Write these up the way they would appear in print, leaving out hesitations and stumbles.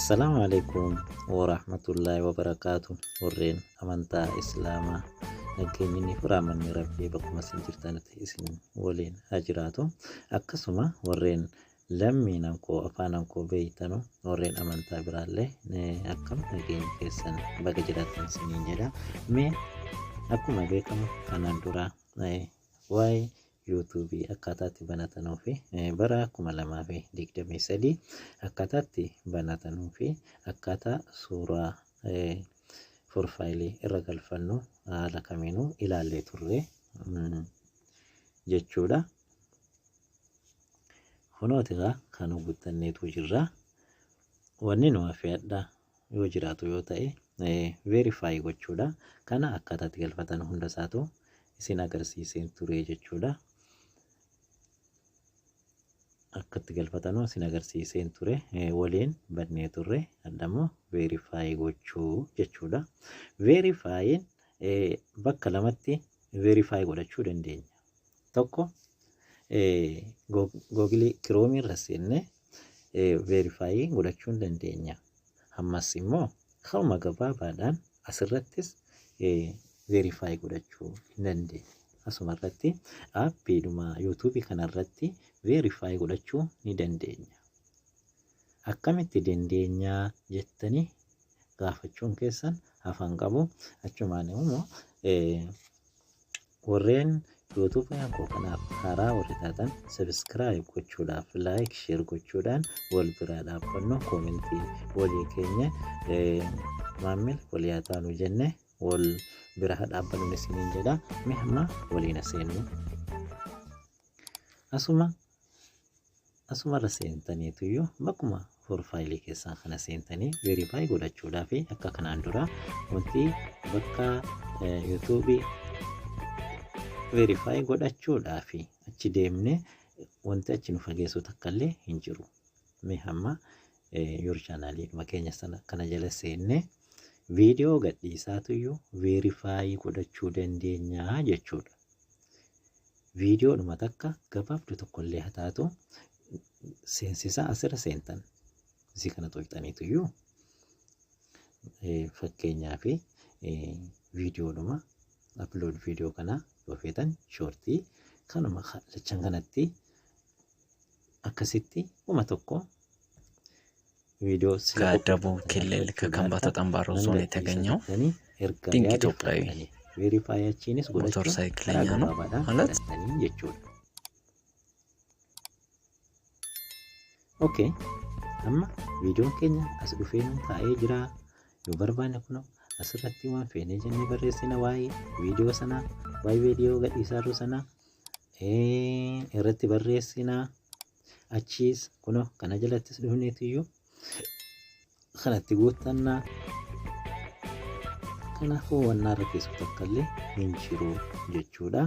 السلام عليكم ورحمة الله وبركاته. ورين أمانتا إسلاما نجيني فرامن ربي بكم سنجرتان اسم ولين هجراتو أكسما ورين لمي ننكو أفاننكو بيتانو ورين أمانتا برالي أكم نجيني كيسان بغجراتن سنين جدا مي أكما بيكم كانان دورا واي YouTube akkataatti banatanuu fi bara 2023 akkataatti banatanuu fi akkaataa suuraa profaayilii irra galfannu haala kamiinuu ilaallee turre jechuudha. Hunootigaa kan guutanneetu jirra. Wanni nu afeedha yoo jiraatu yoo ta'e verify gochuudha. Kana akkataatti galfatan hunda isaatu isin agarsiiseen ture jechuudha. akkatti galfatanu isin agarsiiseen ture waliin badnee turre addamoo verify gochuu jechuudha. Verifyin bakka lamatti verify godhachuu dandeenya. Tokko Google Chrome irra seenne verify godhachuu dandeenya. Ammas immoo kauma gabaabaadhaan asirrattis verify godhachuu dandeenya. Asumarratti aappiidhuma YouTube kanarratti verify godhachuu ni dandeenya. Akkamitti dandeenya jettanii gaafachuun keessan afaan qabu. Achumaan immoo warreen YouTube kanaaf haaraa warri taatan subscribe gochuudhaaf like share gochuudhaan wal biraa dhaabbannu commentii walii keenya maamil walii haa taanu jenne wal bira dhaabbannu isiniin jedha. Mee amma waliin seennu. Asuma irra seentaniituyyuu bakkuma profaayilii keessan kana seentanii verify godhachuudhaaf akka kanaan dura wanti bakka YouTube verify godhachuudhaaf achi deemne wanti achi nu fageessu takkallee hin jiru. Mee amma your channelii keenya sana kana jala seenne video gadhiisaatuyyuu verify godhachuu dandeenya jechuudha. Video dhuma takka gabaabdu tokkollee haa taatu seensisaa asirra seentan isii kana to'ataniituyyuu fakkeenyaaf video dhuma upload video kana yoo feetan shortii kanuma lachan kanatti akkasitti uma tokko ቪዲዮ ከደቡብ ክልል ከከምባታ ጠምባሮ ዞን የተገኘው ድንቅ ኢትዮጵያዊ ቬሪፋያችንስ ሞተር ሳይክለኛ ነው ማለት ይችላል። ኦኬ አማ ቪዲዮ ከኛ አስዱፌን ታኤ ጅራ ዩበርባን ኩኖ አስራቲ ዋን ፌኔ ጀኔ በሬሲና ዋይ ቪዲዮ ሰና ዋይ ቪዲዮ ገዲሳሩ ሰና ኤረቲ በሬሲና አቺስ ኩኖ ከነጀለትስ ዱኔትዩ kanatti guutanna kanaafuu wanna rakkisu takkallee hin jiru jechuudha.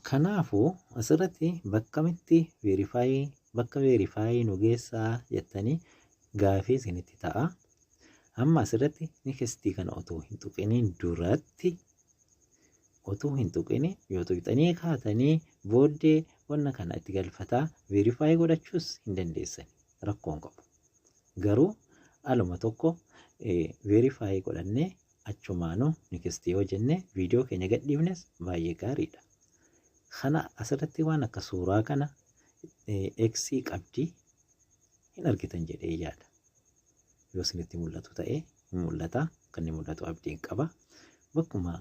Kanaafuu asirratti bakkamitti bakka verify nu geessaa jettanii gaafii isinitti ta'a. Amma asirratti nikestii kana otoo hin tuqiniin duratti yoo tuqxanii kaatanii booddee wanna kana itti galfataa verify godhachuus hin dandeessani. Rakkoon qabu. Garuu aluma tokko verify godhannee achumaanuu nikestii yoo jenne viidiyoo keenya gadhiifnes baay'ee gaariidha. Kana asirratti waan akka suuraa kana X qabdi hin argitan jedhee yaada. Yoo isinitti mul'atu ta'e mul'ata. Kan inni mul'atu abdiin qaba. Bakkuma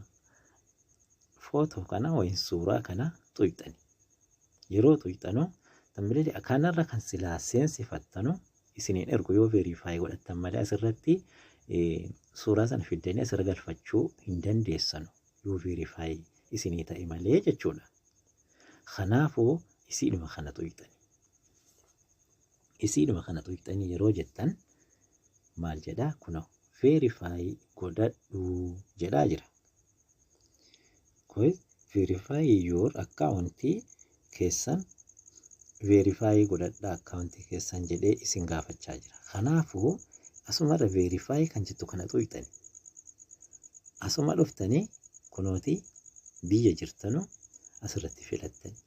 footoo kana wayin suuraa kana tuqxani. Yeroo tuqxanu tambilee kanarra kan silaa seensifattanu isiniin ergu yoo verify godhattan malee asirratti suuraa sana fiddanii asirra galfachuu hin dandeessanu yoo verify isinii ta'e malee jechuudha. Kanaafuu isiidhuma kana tuqxanii yeroo jettan maal jedhaa kunoo verify godhadhu jedhaa jira. Koi verify your account keessan verify godhadha account keessan jedhee isin gaafachaa jira. Kanaafuu asumarra verify kan jettu kana tuqxani. Asuma dhuftanii kunooti biyya jirtanu asirratti filattani.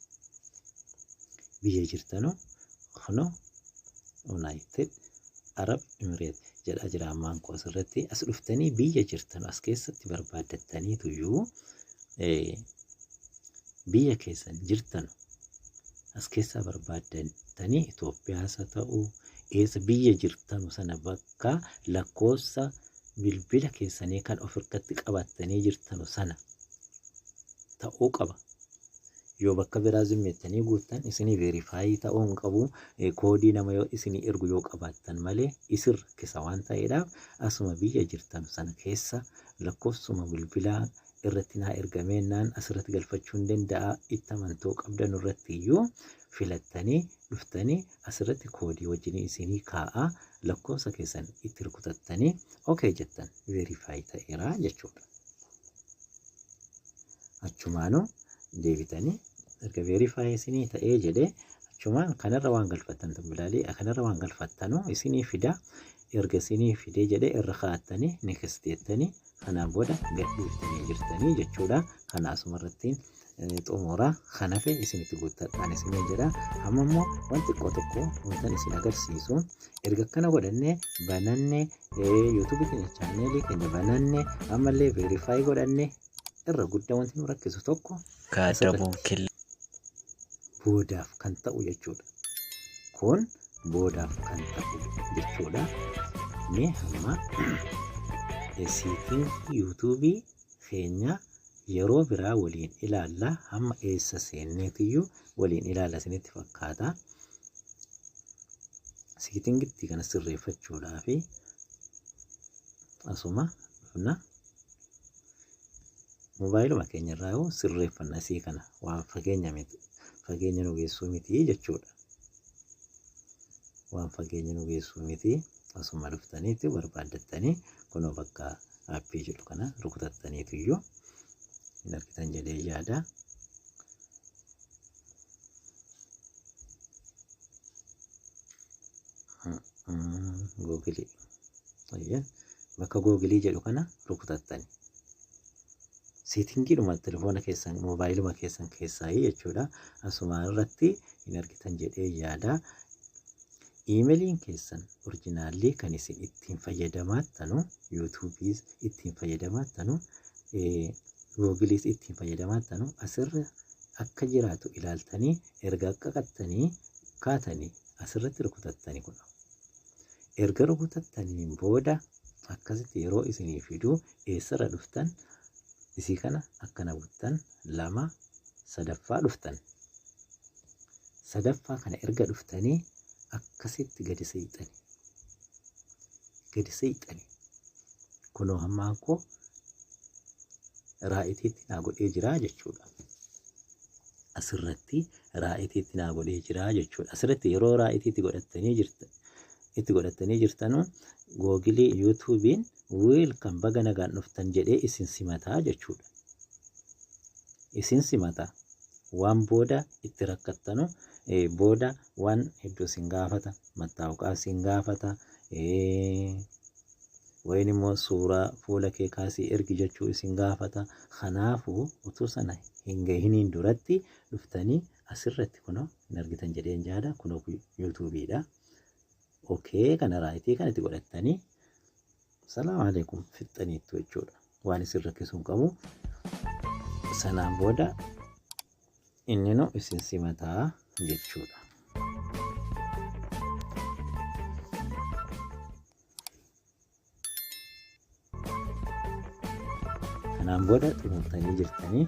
Biyya jirtanu kuno United Arab Emireet jedha jira ammaan koo asirratti as dhuftanii biyya jirtan as keessatti barbaaddattanii tuyyuu biyya keessan jirtan as keessaa barbaaddattanii Itoophiyaas haa ta'u eessa biyya jirtan sana bakka lakkoofsa bilbila keessanii kan of irratti qabattanii jirtan sana ta'uu qaba. Yoo bakka biraa zimmettanii guuttan isinii verify ta'uun qabu koodii nama yoo isinii ergu yoo qabaattan malee isin rakkisa waan ta'eedhaaf asuma biyya jirtan sana keessa lakkoofsuma bilbilaa irratti naa ergameennaan asirratti galfachuu hin danda'a itti amantoo qabdan irratti iyyuu filattanii dhuftanii asirratti koodii wajjin isinii kaa'aa lakkoofsa keessan itti rukutattanii okay jettan verify ta'eera jechuudha. Achumaanuu deebitanii erga verify isinii ta'ee jedhee achumaan kanarra waan galfattan bilaalee kanarra waan galfattanuu isinii fida erga isinii fidee jedhee irra kaa'attanii next jettanii kanaan booda gadhiiftanii jirtanii jechuudha. Kana asumarratti xumuraa kanafe isinitti guuttadhaan isinii jedha. Amma immoo waan xiqqoo tokko wantan isin agarsiisu erga kana godhannee banannee YouTube channelii keenya banannee ammallee verify godhannee irra guddaa wanti nu rakkisu tokko kaadabuu boodaaf kan ta'u jechuudha. Kun boodaaf kan ta'u jechuudha. Mee hamma siitiin YouTube keenya yeroo biraa waliin ilaalla hamma eessa seenneetiyyuu waliin ilaalla isinitti fakkaata. Siitingitti kana sirreeffachuudhaaf asuma dhufna mobaayiluma keenyarraa yoo sirreeffanna sii kana waan fageenya nu geessuu miti jechuudha. Waan fageenya nu geessuu miti asuma dhuftaniitti barbaaddattanii kunoo bakka aappii jedhu kana rukutattaniitu iyyuu hin argitan jedhee yaada. Googilii bakka googilii jedhu kana rukutattanii siitingiidhuma telefoona keessan mobaayiluma keessan keessaa jechuudha. Asuma irratti hin argitan jedhee yaada. Iimeeliin keessan oriijinaalii kan isin ittiin fayyadamaattanu yuutuubiis ittiin fayyadamaattanu googiliis ittiin fayyadamaattanu asirra akka jiraatu ilaaltanii erga qaqqattanii kaatanii asirratti rukutattanii kun erga rukutattaniin booda akkasitti yeroo isinii fiduu eessarra dhuftan isii kana akkana buttan 2 sadaffaa dhuftan sadaffaa kana erga dhuftanii akkasitti gadi seeyxani kunoo hammaan koo raa'itiitti naa godhee jiraa jechuudha. Asirratti raa'itiitti naa godhee jiraa jechuudha. Asirratti yeroo raa'itiitti godhattanii jirtanuu googilii yuutuubiin welcome baga nagaan dhuftan jedhee isin simataa jechuudha. Isin simata waan booda itti rakkattanu booda waan hedduu isin gaafata mattaawqaa isin gaafata wayin immoo suuraa fuula kee kaasii ergi jechuu isin gaafata. Kanaafuu utuu sana hin gahiniin duratti dhuftanii asirratti kunoo hin argitan jedheen jaada kunoo yuutuubiidha. Okay kana raayitii kanatti godhattanii salaamu alaikum fixxaniittu jechuudha. Waan isin rakkisuun qabu sanaan booda inni nu isin simataa jechuudha. Kanaan booda xumurtanii jirtanii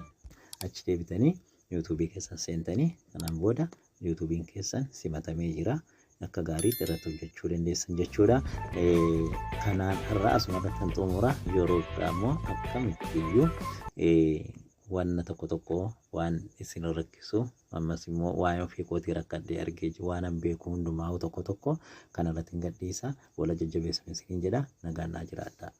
achi deebitanii yuutuubii keessan seentanii kanaan booda yuutuubiin keessan simatamee jira. Akka gaariitti irratti hojjechuu dandeessan jechuudha. Kanaan irraa asumarratti xumura yeroo biraa immoo akkamittiyyuu waan tokko waan isin rakkisu ammas immoo waan ofii kootii rakkadhee argee waan an beeku hundumaa tokko kanarratti hin gadhiisa wala jajjabeessan isin jedha nagaan naa jiraadha.